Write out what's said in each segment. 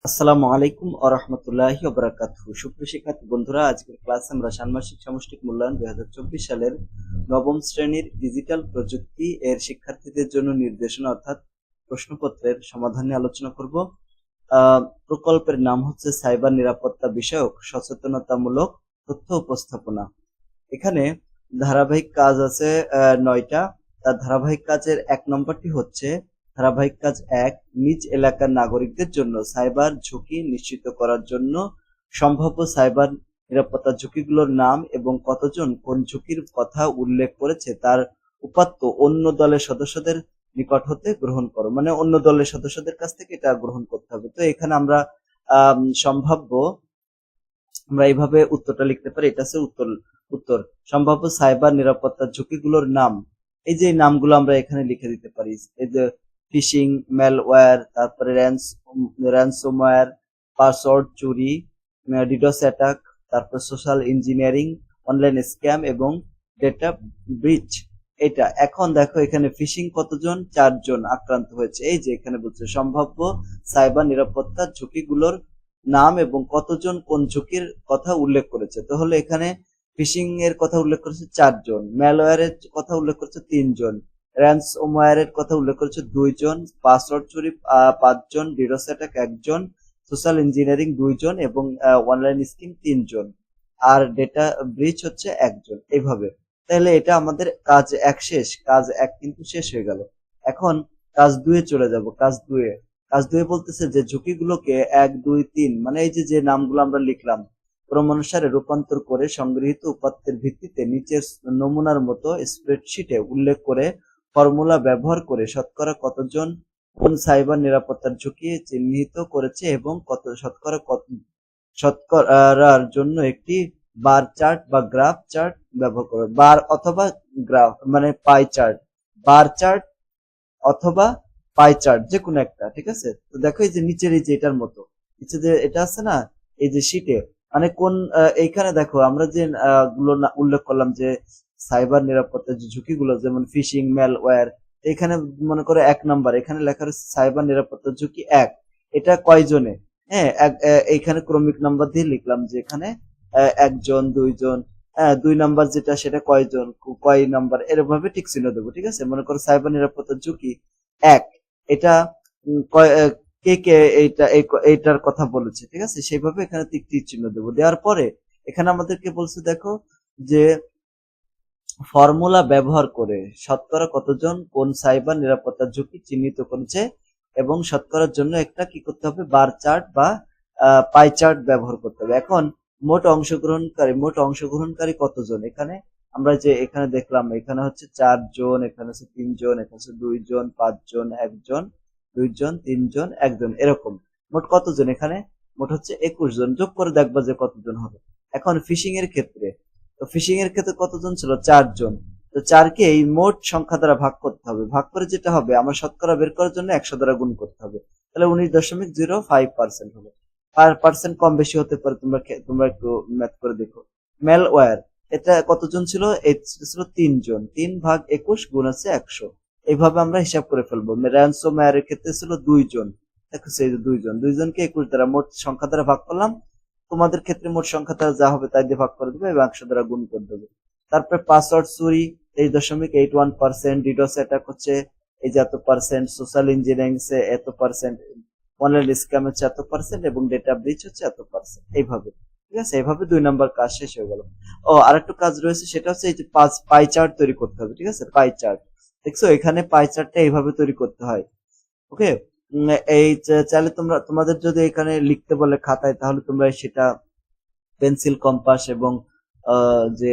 আসসালামু আলাইকুম ওয়া রাহমাতুল্লাহি ওয়া বারাকাতুহু। সুপ্রিয় শিক্ষার্থী বন্ধুরা, আজকের ক্লাসে আমরা ষান্মাসিক সামষ্টিক মূল্যায়ন 2024 সালের নবম শ্রেণীর ডিজিটাল প্রযুক্তি এর শিক্ষার্থীদের জন্য নির্দেশনা অর্থাৎ প্রশ্নপত্রের সমাধান নিয়ে আলোচনা করব। প্রকল্পের নাম হচ্ছে সাইবার নিরাপত্তা বিষয়ক সচেতনতামূলক তথ্য উপস্থাপনা। এখানে ধারাবাহিক কাজ আছে 9টা। তার ধারাবাহিক কাজের 1 নম্বরটি হচ্ছে ধারাবাহিক কাজ 1, নিজ এলাকার নাগরিকদের জন্য সাইবার ঝুঁকি নিশ্চিত করার জন্য সম্ভাব্য সাইবার নিরাপত্তা ঝুঁকিগুলোর নাম এবং কতজন কোন ঝুঁকির কথা উল্লেখ করেছে তার উপাত্ত অন্য দলের সদস্যদের নিকট হতে গ্রহণ করো। মানে অন্য দলের সদস্যদের কাছ থেকে এটা গ্রহণ করতে হবে। তো এখানে আমরা সম্ভাব্য আমরা এইভাবে উত্তরটা লিখতে পারি। এটা হচ্ছে উত্তর সম্ভাব্য সাইবার নিরাপত্তা ঝুঁকিগুলোর নাম। এই যে নামগুলো আমরা এখানে লিখে দিতে পারি। এই যে ফিশিং, ম্যালওয়্যার, তারপরে র্যানসমওয়্যার, পাসওয়ার্ড চুরি, ডিডোস অ্যাটাক, তারপর সোশ্যাল ইঞ্জিনিয়ারিং, অনলাইন স্ক্যাম এবং ডেটা ব্রিচ। এটা এখন দেখো এখানে ফিশিং কতজন? 4 জন আক্রান্ত হয়েছে। এই যে এখানে বলছে সম্ভাব্য সাইবার নিরাপত্তা ঝুঁকিগুলোর নাম এবং কতজন কোন ঝুঁকির কথা উল্লেখ করেছে। তাহলে এখানে ফিশিং এর কথা উল্লেখ করেছে 4 জন, ম্যালওয়্যারের কথা উল্লেখ করেছে 3 জন, র্যানসমওয়্যারের কথা উল্লেখ করেছে 2 জন, পাসওয়ার্ড চুরি 5 জন, ডিডোস অ্যাটাক 1 জন, সোশ্যাল ইঞ্জিনিয়ারিং 2 জন এবং অনলাইন স্কিম 3 জন, আর ডেটা ব্রিচ হচ্ছে 1 জন। এইভাবে তাহলে এটা আমাদের কাজ 1 শেষ। কাজ 1 কিন্তু শেষ হয়ে গেল। এখন কাজ 2 এ চলে যাব। কাজ 2 বলতেছে যে ঝুঁকিগুলোকে 1, 2, 3 মানে এই যে নামগুলো আমরা লিখলাম ক্রমানুসারে রূপান্তর করে সংগৃহীত উপাত্তের ভিত্তিতে নিচের নমুনার মতো স্প্রেডশিটে উল্লেখ করে ফর্মুলা ব্যবহার করে শতকরা কতজন কোন সাইবার নিরাপত্তার ঝুঁকি চিহ্নিত করেছে এবং শতকরার জন্য একটি বার চার্ট বা গ্রাফ চার্ট ব্যবহার করে। বার অথবা গ্রাফ মানে পাই চার্ট, বার চার্ট অথবা পাই চার্ট যে কোনো একটা, ঠিক আছে। তো দেখো এই যে নিচের এই যে এটার মতো নিচে যে এটা আছে না এই যে শিটে, মানে কোন এইখানে দেখো আমরা যে গুলো উল্লেখ করলাম যে সাইবার নিরাপত্তার যে ঝুঁকিগুলো যেমন ফিশিং, ম্যালওয়্যার, এখানে মনে করো 1 নাম্বার এখানে লেখা রয়েছে সাইবার নিরাপত্তার ঝুঁকি 1। এটা কয়জনে? হ্যাঁ, এইখানে ক্রমিক নাম্বার দিয়ে লিখলাম যে এখানে 1 জন, 2 জন। 2 নাম্বার যেটা সেটা কয়জন, কয় নাম্বার, এরভাবে টিক চিহ্ন দেবো, ঠিক আছে। মনে করো সাইবার নিরাপত্তার ঝুঁকি 1, এটা কে কে এইটার কথা বলেছে, ঠিক আছে। সেইভাবে এখানে টিক চিহ্ন দেবো। দেওয়ার পরে এখানে আমাদেরকে বলছে দেখো যে ফর্মুলা ব্যবহার করে শতকরা কতজন কোন সাইবার নিরাপত্তার ঝুঁকি চিহ্নিত করেছে এবং শতকরার জন্য একটা কি করতে হবে, বার চার্ট বা পাই চার্ট ব্যবহার করতে হবে। এখন মোট অংশগ্রহণকারী কতজন? এখানে আমরা যে এখানে দেখলাম এখানে হচ্ছে 4 জন, এখানে হচ্ছে 3 জন, এখানে হচ্ছে 2 জন, 5 জন, 1 জন, 2 জন, 3 জন, 1 জন, এরকম মোট কতজন? এখানে মোট হচ্ছে 21 জন। যোগ করে দেখবা যে কতজন হবে। এখন ফিশিং এর ক্ষেত্রে, তো ফিশিং এর ক্ষেত্রে কতজন ছিল? 4 জন। তো 4 কে এই মোট সংখ্যা দ্বারা ভাগ করতে হবে। ভাগ করে যেটা হবে আমার শতকরা বের করার জন্য 100 দ্বারা গুণ করতে হবে। তাহলে 19.05% হবে। পার্সেন্ট কম বেশি হতে পারে, তোমরা একটু ম্যাথ করে দেখো। ম্যালওয়্যার এটা কতজন ছিল? এটা ছিল 3 জন। 3 ভাগ 21 গুণ আছে 100। এইভাবে আমরা হিসাব করে ফেলবো। র্যানসমওয়্যারের ক্ষেত্রে ছিল 2 জন। দেখো সেই 2 জন, 2 জনকে 21 দ্বারা মোট সংখ্যা দ্বারা ভাগ করলাম। তোমাদের ক্ষেত্রে মোট সংখ্যা দ্বারা যা হবে তাই দিয়ে ভাগ করে দেবে এবং 100 দ্বারা গুণ করে দেবে। তারপরে পাসওয়ার্ড চুরি 23.81%, ডিডোস অ্যাটাক হচ্ছে এই যে এত পার্সেন্ট, সোশ্যাল ইঞ্জিনিয়ারিং এত পার্সেন্ট, অনলাইন স্ক্যাম হচ্ছে এত পার্সেন্ট এবং ডেটা ব্রিচ হচ্ছে এত পার্সেন্ট। এইভাবে, ঠিক আছে। এইভাবে 2 নাম্বার কাজ শেষ হয়ে গেল। ও আরেকটু কাজ রয়েছে, সেটা হচ্ছে এই যে পাই চার্ট তৈরি করতে হবে, ঠিক আছে। পাই চার্ট দেখছো এখানে পাই চার্টটা এইভাবে তৈরি করতে হয়। ওকে, এই চাইলে তোমাদের যদি এখানে লিখতে বলে খাতায়, তাহলে তোমরা সেটা পেন্সিল, কম্পাস এবং যে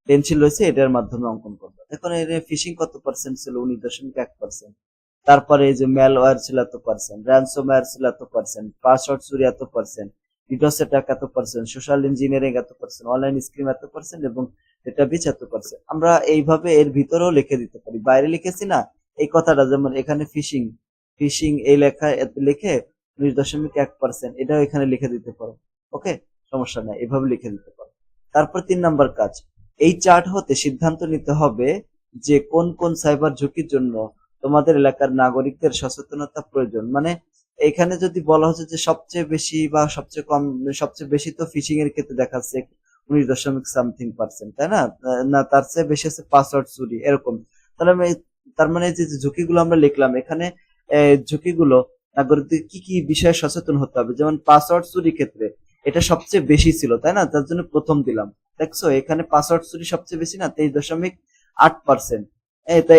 পেন্সিল রয়েছে এটার মাধ্যমে অঙ্কন করবে। এখন এর ফিশিং কত পার্সেন্ট ছিল? 19.1%। তারপরে এই যে ম্যালওয়্যার ছিল এত পার্সেন্ট, র্যানসমওয়্যার ছিল এত পার্সেন্ট, পাসওয়ার্ড চুরি এত পার্সেন্ট, ডিডোস অ্যাটাক এত পার্সেন্ট, সোশ্যাল ইঞ্জিনিয়ারিং এত পার্সেন্ট, অনলাইন স্কিম এত পার্সেন্ট এবং ডেটা ব্রিচ এত পার্সেন্ট। আমরা এইভাবে এর ভিতরেও লিখে দিতে পারি। বাইরে লিখেছি না এই কথাটা, যেমন এখানে ফিশিং ফিশিং এই লেখা লিখে 19.1% এটাও এখানে লিখে দিতে পারো। ওকে, সমস্যা নাই, এভাবে লিখে দিতে পারো। তারপর 3 নাম্বার কাজ, এই চার্ট হতে সিদ্ধান্ত নিতে হবে যে কোন কোন সাইবার ঝুঁকির জন্য তোমাদের এলাকার নাগরিকদের সচেতনতা প্রয়োজন। মানে এখানে যদি বলা হচ্ছে যে সবচেয়ে বেশি বা সবচেয়ে কম, সবচেয়ে বেশি তো ফিশিং এর ক্ষেত্রে দেখাচ্ছে 19.something%, তাই না? না, তার চেয়ে বেশি আছে পাসওয়ার্ড চুরি, এরকম। তাহলে তার মানে যে যে ঝুঁকিগুলো আমরা লিখলাম এখানে, ঝুঁকিগুলো নাগরিকদের কি কি বিষয়ে সচেতন হতে হবে, যেমন পাসওয়ার্ড চুরি ক্ষেত্রে এটা সবচেয়ে বেশি ছিল, তাই না? তার জন্য প্রথম দিলাম। দেখছো এখানে পাসওয়ার্ড চুরি সবচেয়ে বেশি না, 23.8%। তাই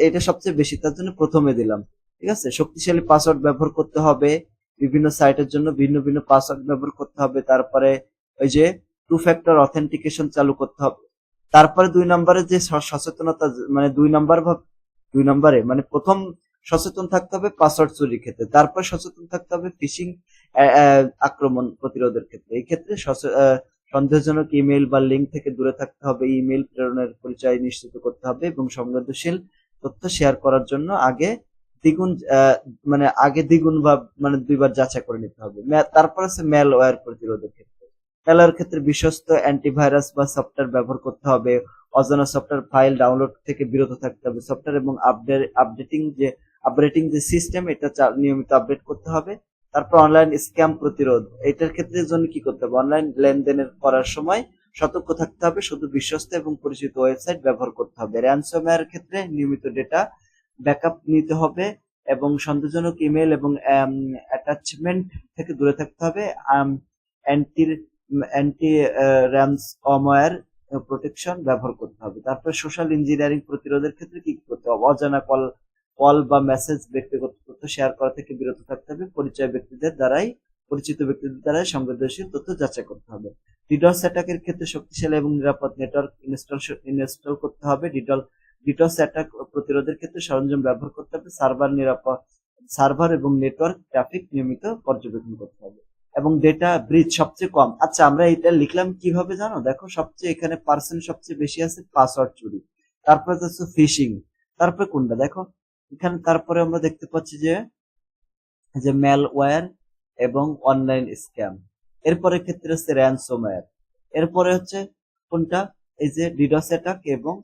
এটা সবচেয়ে বেশি, তার জন্য প্রথমে দিলাম। ঠিক আছে, শক্তিশালী পাসওয়ার্ড ব্যবহার করতে হবে, বিভিন্ন সাইটের জন্য ভিন্ন ভিন্ন পাসওয়ার্ড ব্যবহার করতে হবে। তারপরে ওই যে 2 ফ্যাক্টর অথেন্টিকেশন চালু করতে হবে। তারপরে 2 নম্বরে যে সচেতনতা, মানে 2 নম্বরে মানে প্রথম সচেতন থাকতে হবে পাসওয়ার্ড চুরির ক্ষেত্রে, তারপর সচেতন থাকতে হবে ফিশিং আক্রমণ প্রতিরোধের ক্ষেত্রে। এই ক্ষেত্রে সন্দেহজনক ইমেল বা লিঙ্ক থেকে দূরে থাকতে হবে, ইমেল প্রেরণের পরিচয় নিশ্চিত করতে হবে এবং সংবেদনশীল তথ্য শেয়ার করার জন্য দ্বিগুণ দ্বিগুণ বা মানে 2বার যাচাই করে নিতে হবে। তারপর আছে ম্যালওয়্যার প্রতিরোধের ক্ষেত্রে। ম্যালওয়্যার ক্ষেত্রে বিশ্বস্ত অ্যান্টিভাইরাস বা সফটওয়্যার ব্যবহার করতে হবে, অজানা সফটওয়্যার ফাইল ডাউনলোড থেকে বিরত থাকতে হবে, সফটওয়্যার এবং আপডেটিং যে সিস্টেম এটা নিয়মিত আপডেট করতে হবে। তারপর অনলাইন স্ক্যাম প্রতিরোধ, এটার ক্ষেত্রে জন্য কি করতে হবে, অনলাইন লেনদেনের করার সময় সতর্ক থাকতে হবে, শুধু বিশ্বস্ত এবং পরিচিত ওয়েবসাইট ব্যবহার করতে হবে। র্যানসমওয়্যার ক্ষেত্রে নিয়মিত ডেটা ব্যাকআপ নিতে হবে এবং সন্দেহজনক ইমেল এবং অ্যাটাচমেন্ট থেকে দূরে থাকতে হবে। অ্যান্টি অ্যান্টি র্যানসমওয়্যার প্রোটেকশন ব্যবহার করতে হবে। তারপর সোশ্যাল ইঞ্জিনিয়ারিং প্রতিরোধের ক্ষেত্রে কি করতে হবে, অজানা কল বা মেসেজ ব্যক্তিগত তথ্য শেয়ার করা থেকে বিরত থাকতে হবে, পরিচিত ব্যক্তিদের দ্বারাই সংবেদনশীল তথ্য যাচাই করতে হবে। ডিডস অ্যাটাকের ক্ষেত্রে শক্তিশালী এবং নিরাপদ নেটওয়ার্ক ইনস্টল করতে হবে। ডিডস অ্যাটাক প্রতিরোধের ক্ষেত্রে সরঞ্জাম ব্যবহার করতে হবে, সার্ভার এবং নেটওয়ার্ক ট্রাফিক নিয়মিত পর্যবেক্ষণ করতে হবে। এবং ডেটা ব্রিচ সবচেয়ে কম। আচ্ছা, আমরা এটা লিখলাম কিভাবে জানো? দেখো সবচেয়ে এখানে পার্সেন্ট সবচেয়ে বেশি আছে পাসওয়ার্ড চুরি, তারপরে হচ্ছে ফিশিং, তারপরে কোনটা দেখো এখানে, তারপরে আমরা দেখতে পাচ্ছি যে যে ম্যালওয়্যার এবং অনলাইন স্ক্যাম। এরপরে ক্ষেত্রে হচ্ছে র্যানসমওয়্যার। এরপরে হচ্ছে কোনটা, এই যে ডিডস অ্যাটাক এবং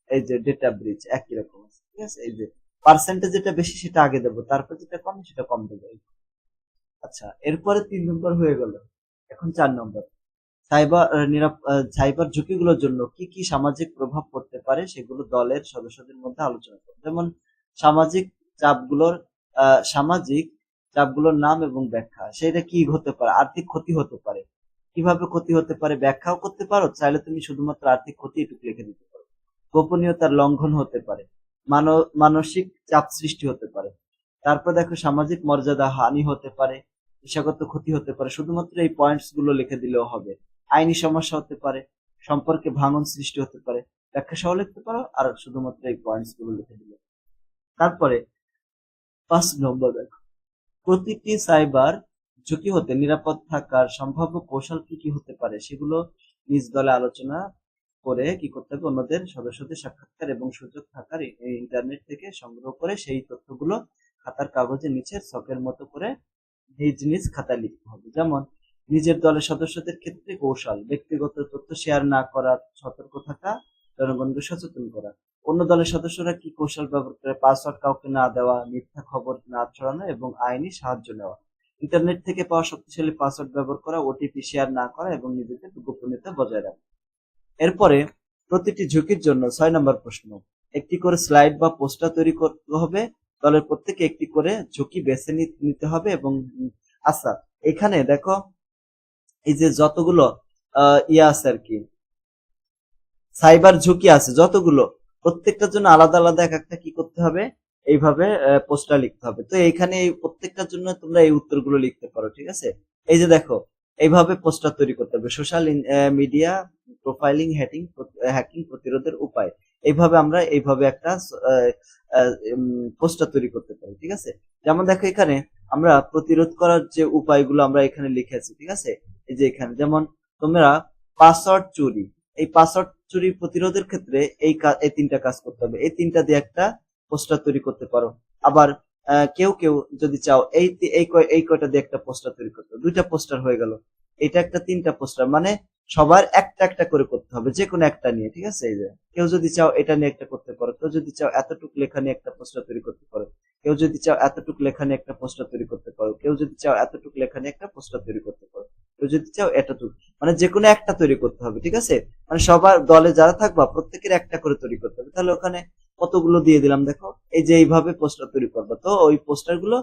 এই যে ডেটা ব্রিচ একই রকম আছে। ঠিক আছে, এই যে পার্সেন্টেজ যেটা বেশি সেটা আগে দেবো, তারপর যেটা কম সেটা কম দেবো। আচ্ছা, এরপরে 3 নম্বর হয়ে গেল। এখন 4 নম্বর, সাইবার ঝুঁকিগুলোর জন্য কি কি সামাজিক প্রভাব পড়তে পারে সেগুলো দলের সদস্যদের মধ্যে আলোচনা করো। যেমন সামাজিক চাপগুলোর সামাজিক চাপগুলোর নাম এবং ব্যাখ্যা, সেটা কি হতে পারে, আর্থিক ক্ষতি হতে পারে, কিভাবে ক্ষতি হতে পারে ব্যাখ্যাও করতে পারো, চাইলে তুমি শুধুমাত্র আর্থিক ক্ষতি একটু লিখে দিতে পারো। গোপনীয়তার লঙ্ঘন হতে পারে, মানসিক চাপ সৃষ্টি হতে পারে। তারপর দেখো সামাজিক মর্যাদা হানি হতে পারে, পেশাগত ক্ষতি হতে পারে, শুধুমাত্র এই পয়েন্টস গুলো লিখে দিলেও হবে। আইনি সমস্যা হতে পারে, সম্পর্কে ভাঙন সৃষ্টি হতে পারে, ব্যাখ্যা সহ লিখতে পারো, আর শুধুমাত্র এই পয়েন্টস গুলো লিখে দিলে। তারপরে 5 নম্বর দেখো, প্রতিটি সাইবার ঝুঁকি হতে নিরাপদ থাকার সম্ভাব্য কৌশল কি কি হতে পারে সেগুলো নিজ দলে আলোচনা করে কি করতে হবে, অন্যদের সদস্যদের সাক্ষাৎকার এবং সুযোগ থাকার ইন্টারনেট থেকে সংগ্রহ করে সেই তথ্যগুলো খাতার কাগজের নিচে ছকের মতো করে নিজ নিজ খাতায় লিখতে হবে। যেমন নিজের দলের সদস্যদের ক্ষেত্রে কৌশল, ব্যক্তিগত তথ্য শেয়ার না করার, সতর্ক থাকা, জনগণকে সচেতন করা। অন্য দলের সদস্যরা কি কৌশল ব্যবহার করে, পাসওয়ার্ড কাউকে না দেওয়া, মিথ্যা খবর না ছড়ানো এবং আইনি সাহায্য নেওয়া। ইন্টারনেট থেকে পাওয়া শক্তিশালী পাসওয়ার্ড ব্যবহার করা, ওটিপি শেয়ার না করা এবং নিজেদের গোপনীয়তা বজায় রাখা। এরপরে প্রতিটি ঝুঁকির জন্য 6 নম্বর প্রশ্ন, একটি করে স্লাইড বা পোস্টার তৈরি করতে হবে, দলের প্রত্যেকে একটি করে ঝুঁকি বেছে নিতে হবে। এবং আচ্ছা, এখানে দেখো এই যে যতগুলো ইয়ে আছে আর কি, সাইবার ঝুঁকি আছে যতগুলো, প্রত্যেকটার জন্য আলাদা আলাদা এক একটা কি করতে হবে, এইভাবে পোস্টার লিখতে হবে। তো এইখানে এই প্রত্যেকটার জন্য তোমরা এই উত্তরগুলো লিখতে পারো। ঠিক আছে, এই যে দেখো এইভাবে পোস্টার তৈরি করতে হবে, সোশ্যাল মিডিয়া প্রোফাইলিং হ্যাকিং প্রতিরোধের উপায়। এইভাবে একটা পোস্টার তৈরি করতে পারি। ঠিক আছে, যেমন দেখো এখানে আমরা প্রতিরোধ করার যে উপায়গুলো আমরা এখানে লিখেছি। ঠিক আছে, এই যে এখানে যেমন তোমরা পাসওয়ার্ড চুরি, এই পাসওয়ার্ড চুরি প্রতিরোধের ক্ষেত্রে এই 3টা কাজ করতে হবে, এই 3টা দিয়ে একটা পোস্টার তৈরি করতে পারো। আবার কেউ কেউ যদি চাও এই কয়টা দিয়ে একটা পোস্টার তৈরি করতে, 2টা পোস্টার হয়ে গেল, এটা একটা 3টা পোস্টার, মানে সবার একটা একটা করে করতে হবে, যে কোনো একটা নিয়ে, ঠিক আছে? এই যে কেউ যদি চাও এটা নিয়ে একটা করতে পারো, কেউ যদি চাও এতটুক লেখা নিয়ে একটা পোস্টার তৈরি করতে পারো, কেউ যদি চাও এতটুক লেখা নিয়ে একটা পোস্টার তৈরি করতে পারো, কেউ যদি চাও এতটুক লেখা নিয়ে একটা পোস্টার তৈরি করতে পারো, কেউ যদি চাও এতটুক, মানে যে কোনো একটা তৈরি করতে হবে, ঠিক আছে? মানে সবার দলে যারা থাকবা প্রত্যেকের একটা করে তৈরি করতে হবে। তাহলে ওখানে কতগুলো দিয়ে দিলাম দেখো, এই যে এইভাবে পোস্টার তৈরি করবা, তো ওই পোস্টার গুলো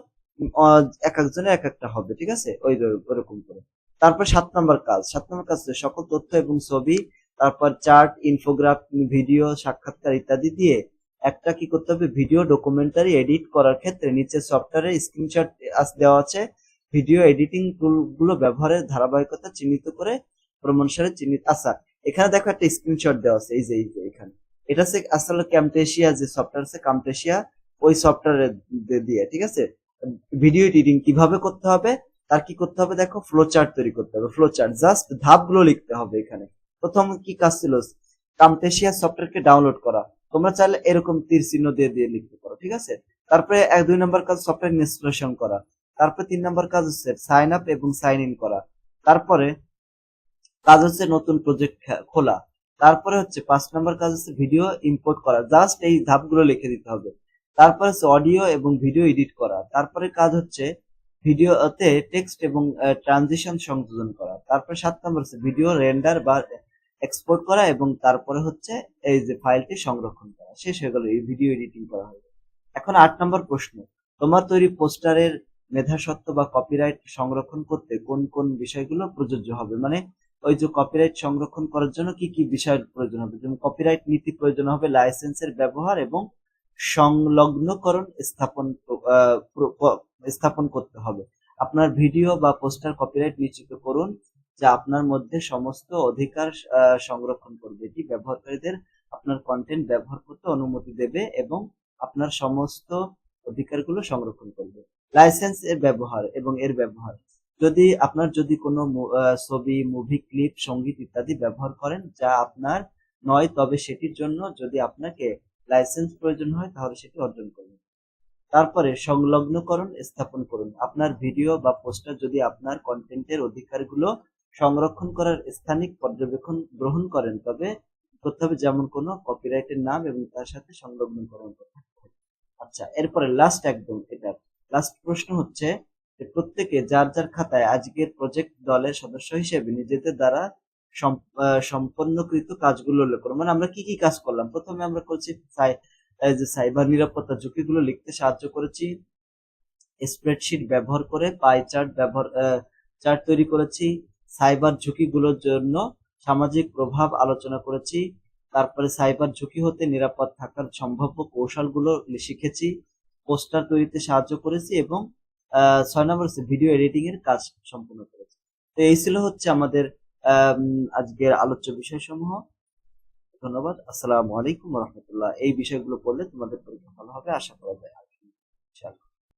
এক একজনের এক একটা হবে, ঠিক আছে? ওইরকম করে। তারপর 7 নম্বর কাজ, 7 নম্বর কাজ হচ্ছে সকল তথ্য এবং ছবি, তারপর চার্ট, ইনফোগ্রাফ, ভিডিও, সাক্ষাৎকার ইত্যাদি দিয়ে একটা কি করতে হবে, ভিডিও ডকুমেন্টারি এডিট করার ক্ষেত্রে নিচে সফটওয়্যারে স্ক্রিনশট দেওয়া আছে, ভিডিও এডিটিং টুল গুলো ব্যবহারের ধারাবাহিকতা চিহ্নিত করে প্রমাণসারে চিহ্নিত। আচ্ছা, এখানে দেখো একটা স্ক্রিনশট দেওয়া আছে, এই যে এখানে, এটা হচ্ছে আসলে ক্যামটেশিয়া যে সফটওয়্যার আছে, ক্যামটেশিয়া, ওই সফটওয়্যারে দিয়ে, ঠিক আছে? ভিডিও এডিটিং কিভাবে করতে হবে, তার কি করতে হবে দেখো, ফ্লো চার্ট তৈরি করতে হবে, ফ্লো চার্ট জাস্ট ধাপগুলো লিখতে হবে এখানে। প্রথম কি কাজ ছিল, কামটেশিয়া সফটওয়্যারকে ডাউনলোড করা, তোমরা চাইলে এরকম তীর চিহ্ন দিয়ে দিয়ে লিখতে পারো, ঠিক আছে? তারপরে 2 নম্বর কাজ সফটওয়্যার ইনস্টলেশন করা, তারপরে 3 নম্বর কাজ হচ্ছে সাইন আপ এবং সাইন ইন করা, তারপরে কাজ হচ্ছে নতুন প্রজেক্ট খোলা, তারপরে হচ্ছে 5 নম্বর কাজ হচ্ছে ভিডিও ইম্পোর্ট করা, জাস্ট এই ধাপগুলো লিখে দিতে হবে। তারপরে হচ্ছে অডিও এবং ভিডিও এডিট করা, তারপরে কাজ হচ্ছে ভিডিওতে টেক্সট এবং ট্রানজিশন সংযোজন করা, তারপরে 7 নম্বর হচ্ছে ভিডিও রেন্ডার বা এক্সপোর্ট করা, এবং তারপরে হচ্ছে এই যে ফাইলটি সংরক্ষণ করা। শেষ হয়ে গেল, এই ভিডিও এডিটিং করা হবে। এখন 8 নম্বর প্রশ্ন, তোমার তৈরি পোস্টারের মেধাস্বত্ব বা কপিরাইট সংরক্ষণ করতে কোন কোন বিষয়গুলো প্রযোজ্য হবে, মানে ওই যে কপিরাইট সংরক্ষণ করার জন্য কি কি বিষয়ের প্রয়োজন হবে, যেমন কপিরাইট নীতি প্রয়োজন হবে, লাইসেন্সের ব্যবহার এবং সংলগ্নকরণ স্থাপন করতে হবে। আপনার ভিডিও বা পোস্টার কপিরাইট নিশ্চিত করুন যা আপনার মধ্যে সমস্ত অধিকার সংরক্ষণ করবে, এটি ব্যবহারকারীদের আপনার কন্টেন্ট ব্যবহার করতে অনুমতি দেবে এবং আপনার সমস্ত অধিকারগুলো সংরক্ষণ করবে। লাইসেন্স এর ব্যবহার এবং এর ব্যবহার, যদি কোনো ছবি, মুভি ক্লিপ, সঙ্গীত ইত্যাদি ব্যবহার করেন যা আপনার নয়, তবে সেটির জন্য যদি আপনাকে লাইসেন্স প্রয়োজন হয় তাহলে সেটি অর্জন করুন। তারপরে সংলগ্নকরণ স্থাপন করুন, আপনার ভিডিও বা পোস্টার যদি আপনার কন্টেন্টের অধিকারগুলো সংরক্ষণ করার স্থানিক পর্যবেক্ষণ গ্রহণ করেন তবে করতে হবে, যেমন কোনো কপিরাইটের নাম এবং তার সাথে সংলগ্নকরণ করতে হবে। আচ্ছা, এরপরে লাস্ট, একদম এটা লাস্ট প্রশ্ন হচ্ছে যে প্রত্যেকে যার যার খাতায় আজকের প্রজেক্ট দলের সদস্য হিসেবে নিজেদের দ্বারা সম্পন্নকৃত কাজগুলো উল্লেখ করো, মানে আমরা কি কি কাজ করলাম। প্রথমে আমরা করছি এই যে সাইবার নিরাপত্তা ঝুঁকিগুলো লিখতে সাহায্য করেছি, স্প্রেডশিট ব্যবহার করে পাই চার্ট তৈরি করেছি, সাইবার ঝুঁকিগুলোর জন্য সামাজিক প্রভাব আলোচনা করেছি, তারপরে সাইবার ঝুঁকি হতে নিরাপদ থাকার সম্ভাব্য কৌশলগুলো শিখেছি, পোস্টার তৈরিতে সাহায্য করেছি এবং 6 নম্বর হচ্ছে ভিডিও এডিটিং এর কাজ সম্পূর্ণ করেছি। তো এই ছিল হচ্ছে আমাদের আজকের আলোচ্য বিষয়সমূহ। ধন্যবাদ। আসসালামু আলাইকুম রহমতুল্লাহ। এই বিষয়গুলো পড়লে তোমাদের পরীক্ষা ভালো হবে আশা করা যায়। ইনশাআল্লাহ।